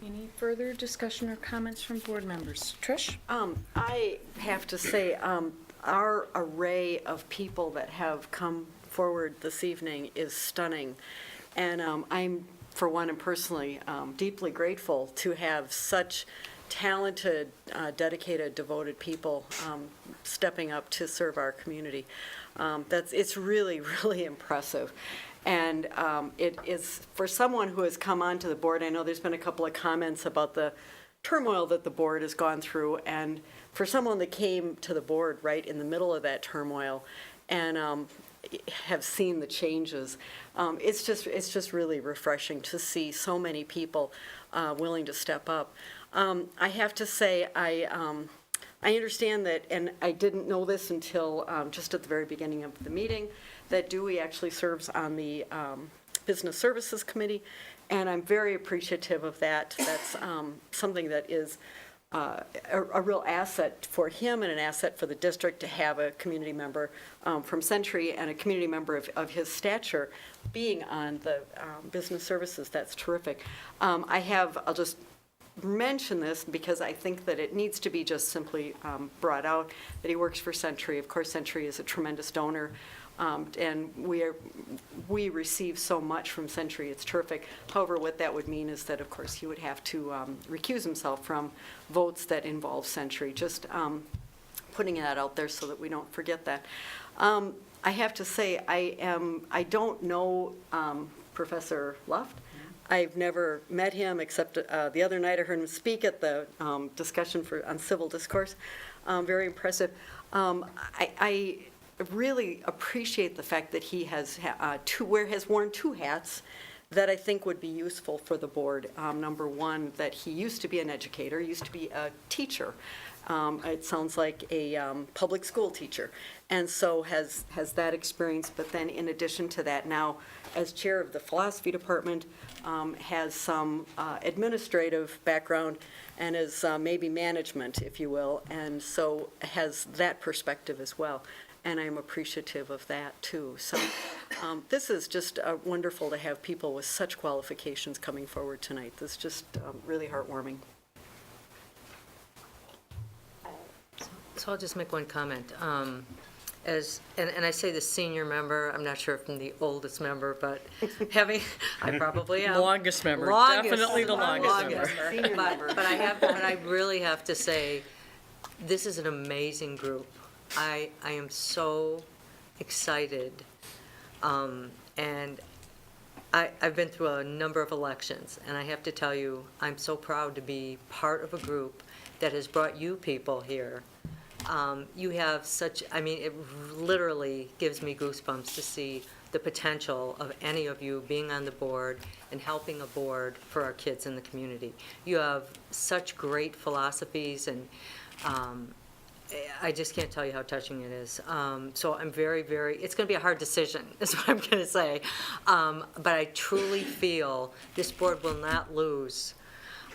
Any further discussion or comments from board members? Trish? I have to say, our array of people that have come forward this evening is stunning. And I'm, for one, and personally, deeply grateful to have such talented, dedicated, devoted people stepping up to serve our community. It's really, really impressive. And it is, for someone who has come onto the board, I know there's been a couple of comments about the turmoil that the board has gone through, and for someone that came to the board right in the middle of that turmoil and have seen the changes, it's just really refreshing to see so many people willing to step up. I have to say, I understand that, and I didn't know this until just at the very beginning of the meeting, that Dewey actually serves on the Business Services Committee, and I'm very appreciative of that. That's something that is a real asset for him and an asset for the district to have a community member from Century and a community member of his stature being on the Business Services. That's terrific. I'll just mention this because I think that it needs to be just simply brought out that he works for Century. Of course, Century is a tremendous donor. And we receive so much from Century. It's terrific. However, what that would mean is that, of course, he would have to recuse himself from votes that involve Century. Just putting that out there so that we don't forget that. I have to say, I don't know Professor Luft. I've never met him except the other night I heard him speak at the discussion on civil discourse. Very impressive. I really appreciate the fact that he has worn two hats that I think would be useful for the board. Number one, that he used to be an educator, used to be a teacher, It sounds like a public school teacher, and so has that experience. But then in addition to that, now as chair of the philosophy department, has some administrative background and is maybe management, if you will, and so has that perspective as well. And I'm appreciative of that, too. So this is just wonderful to have people with such qualifications coming forward tonight. This is just really heartwarming. So I'll just make one comment. And I say the senior member, I'm not sure if I'm the oldest member, but I probably am. Longest member, definitely the longest member. But I really have to say, this is an amazing group. I am so excited. And I've been through a number of elections, and I have to tell you, I'm so proud to be part of a group that has brought you people here. You have it literally gives me goosebumps to see the potential of any of you being on the board and helping a board for our kids in the community. You have such great philosophies, and I just can't tell you how touching it is. So I'm very, very, it's going to be a hard decision, is what I'm going to say. But I truly feel this board will not lose.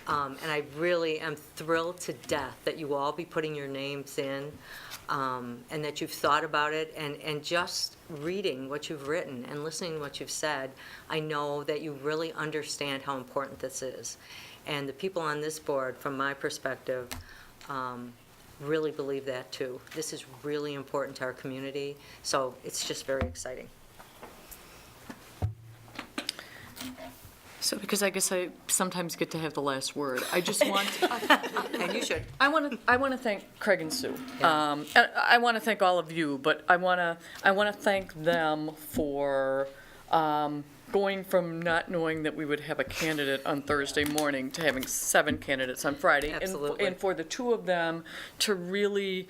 And I really am thrilled to death that you will all be putting your names in, and that you've thought about it, and just reading what you've written and listening to what you've said, I know that you really understand how important this is. And the people on this board, from my perspective, really believe that too. This is really important to our community, so it's just very exciting. So because I guess I sometimes get to have the last word, I just want, And you should. I want to thank Craig and Sue. And I want to thank all of you, but I want to thank them for going from not knowing that we would have a candidate on Thursday morning to having 7 candidates on Friday. Absolutely. And for the 2 of them to really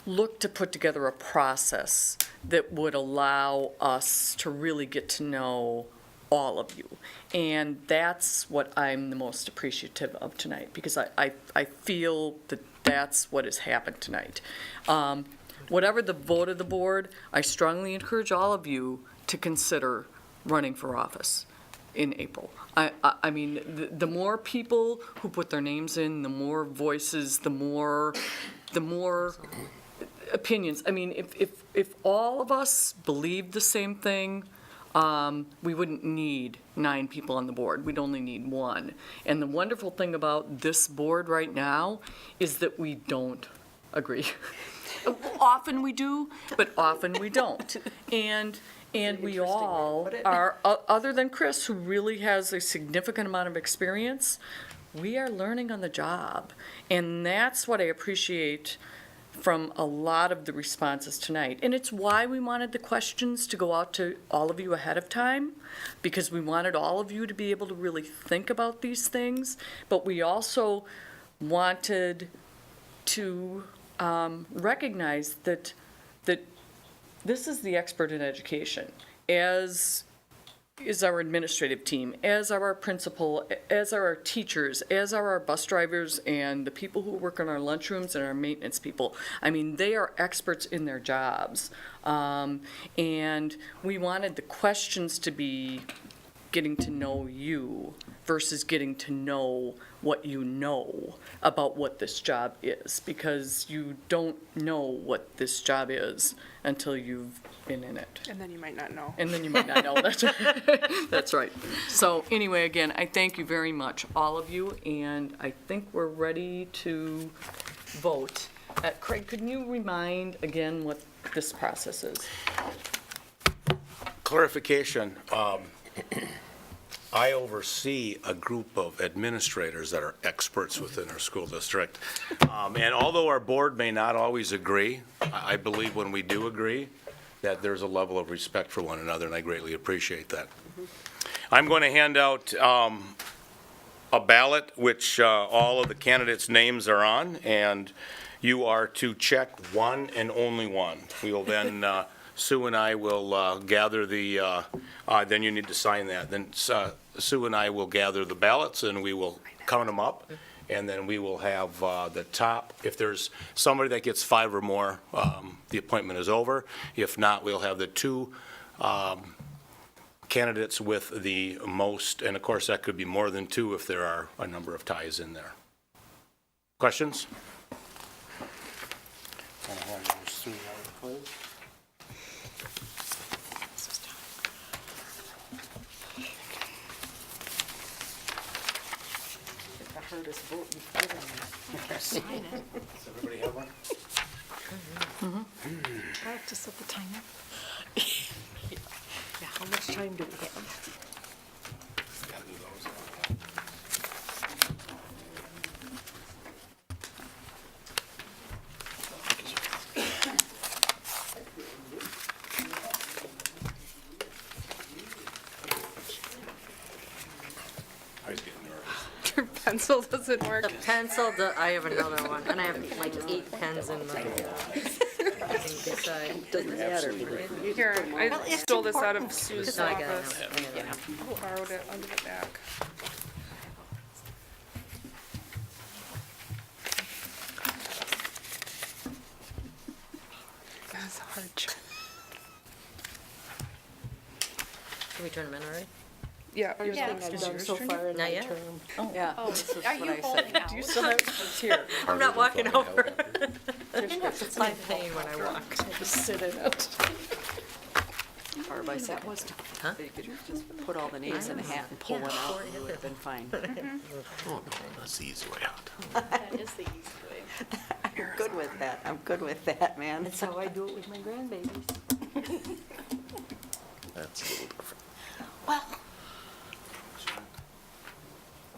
look to put together a process that would allow us to really get to know all of you. And that's what I'm the most appreciative of tonight, because I feel that that's what has happened tonight. Whatever the vote of the board, I strongly encourage all of you to consider running for office in April. I mean, the more people who put their names in, the more voices, the more opinions. I mean, if all of us believed the same thing, we wouldn't need 9 people on the board. We'd only need 1. And the wonderful thing about this board right now is that we don't agree. Often we do, but often we don't. And we all are, other than Chris, who really has a significant amount of experience, we are learning on the job. And that's what I appreciate from a lot of the responses tonight. And it's why we wanted the questions to go out to all of you ahead of time, because we wanted all of you to be able to really think about these things. But we also wanted to recognize that this is the expert in education, as is our administrative team, as are our principal, as are our teachers, as are our bus drivers and the people who work in our lunchrooms and our maintenance people. I mean, they are experts in their jobs. And we wanted the questions to be getting to know you versus getting to know what you know about what this job is, because you don't know what this job is until you've been in it. And then you might not know. And then you might not know. That's right. That's right. So anyway, again, I thank you very much, all of you, and I think we're ready to vote. Craig, could you remind again what this process is? Clarification. I oversee a group of administrators that are experts within our school district. And although our board may not always agree, I believe when we do agree, that there's a level of respect for one another, and I greatly appreciate that. I'm going to hand out a ballot which all of the candidates' names are on, and you are to check one and only one. We will then, Sue and I will gather the, then you need to sign that. Then Sue and I will gather the ballots, and we will count them up, and then we will have the top, if there's somebody that gets 5 or more, the appointment is over. If not, we'll have the 2 candidates with the most, and of course, that could be more than 2 if there are a number of ties in there. Questions? Does everybody have one? I have to set the timer. Yeah, how much time do we have? Gotta do those. I was getting nervous. Your pencil doesn't work. The pencil, I have another one, and I have like 8 pens in my, beside. Doesn't matter. Here, I stole this out of Sue's No, I got it. office. I got it. Borrowed it, I'll give it back. That's a hard job. Can we turn them in already? Yeah. yours Yeah. looks- I've is done yours so turn? far in Not my yet? term. Yeah, this is Are what you I holding said. out? Do you still have, it's here. I'm not walking over. It's my pain when I walk. Just sit in it. Or by second. Huh? You could just put all the names in a hat and pull Yeah, one out, pour it and it in would have been fine. Oh, no, that's the easy way out. That is the easy way. I'm good with that. I'm good with that, man. That's how I do it with my grandbabies. That's a little different. Well,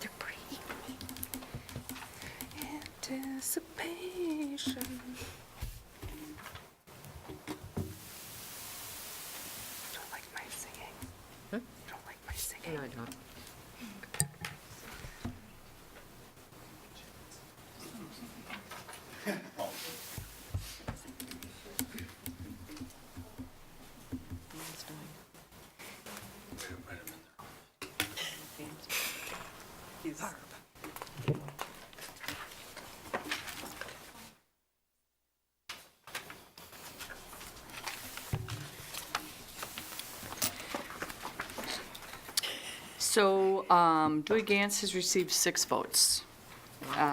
they're pretty. Anticipation. Don't like my singing. Hmm? Don't like my singing. No, I don't. So Dewey Gantz has received 6 votes.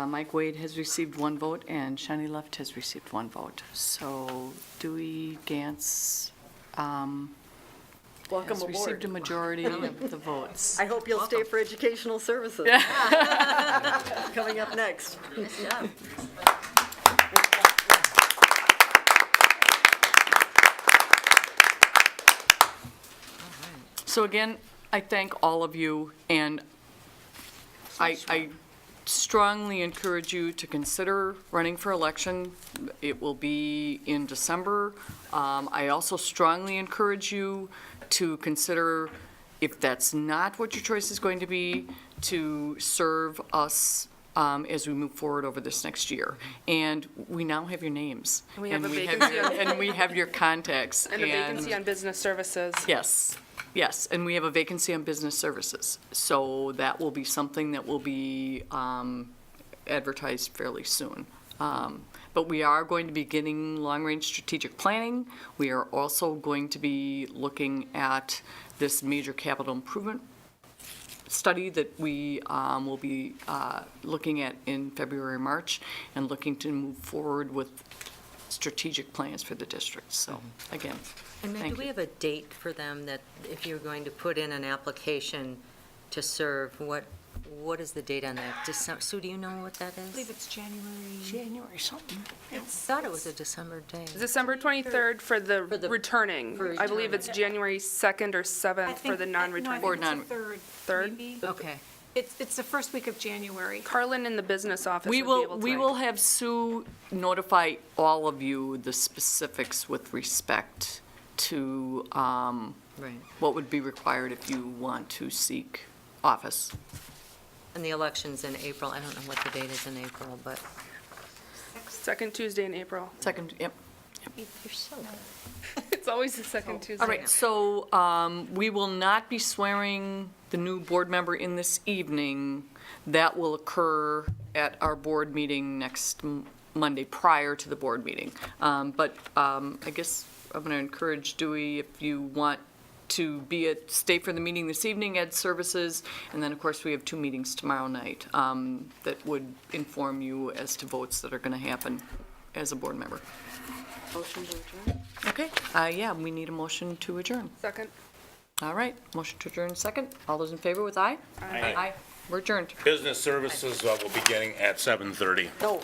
Mike Wade has received 1 vote, and Shani Left has received 1 vote. So Dewey Gantz Welcome has received a aboard. majority of the votes. I hope you'll stay for educational services. Coming up next. Nice job. So again, I thank all of you, and I strongly encourage you to consider running for election. It will be in December. I also strongly encourage you to consider, if that's not what your choice is going to be, to serve us as we move forward over this next year. And we now have your names. And we have a your- vacancy on- And we have your contacts. And a vacancy on business services. Yes, yes, and we have a vacancy on business services. So that will be something that will be advertised fairly soon. But we are going to be getting long-range strategic planning. We are also going to be looking at this major capital improvement study that we will be looking at in February, March, and looking to move forward with strategic plans for the district. So, again, And Meg, thank do we you. have a date for them that if you're going to put in an application to serve, what is the date on that? Sue, do you know what that I believe is? it's January. January something. I thought it was a December date. December 23rd for the For the- returning. for I believe it's returning. January 2nd or I 7th for think- the no, non-returning. I Or think it's non- the third. Third? Maybe. Okay. It's the first week of January. Carlin in the business office would We be will, able to. we will have Sue notify all of you the specifics with respect to Right. what would be required if you want to seek office. And the election's in April. I don't know what the date is in April, but Second Tuesday in April. Second, yep. you're so It's always the second Tuesday. All right, so we will not be swearing the new board member in this evening. That will occur at our board meeting next Monday prior to the board meeting. But I guess I'm going to encourage Dewey, if you want to stay for the meeting this evening, Ed Services, and then, of course, we have 2 meetings tomorrow night that would inform you as to votes that are going to happen as a board member. Motion to adjourn? Okay, yeah, we need a motion to adjourn. Second. All right, motion to adjourn second. All those in favor with aye? Aye. Aye. We're adjourned. Business services will be beginning at 7:30. No.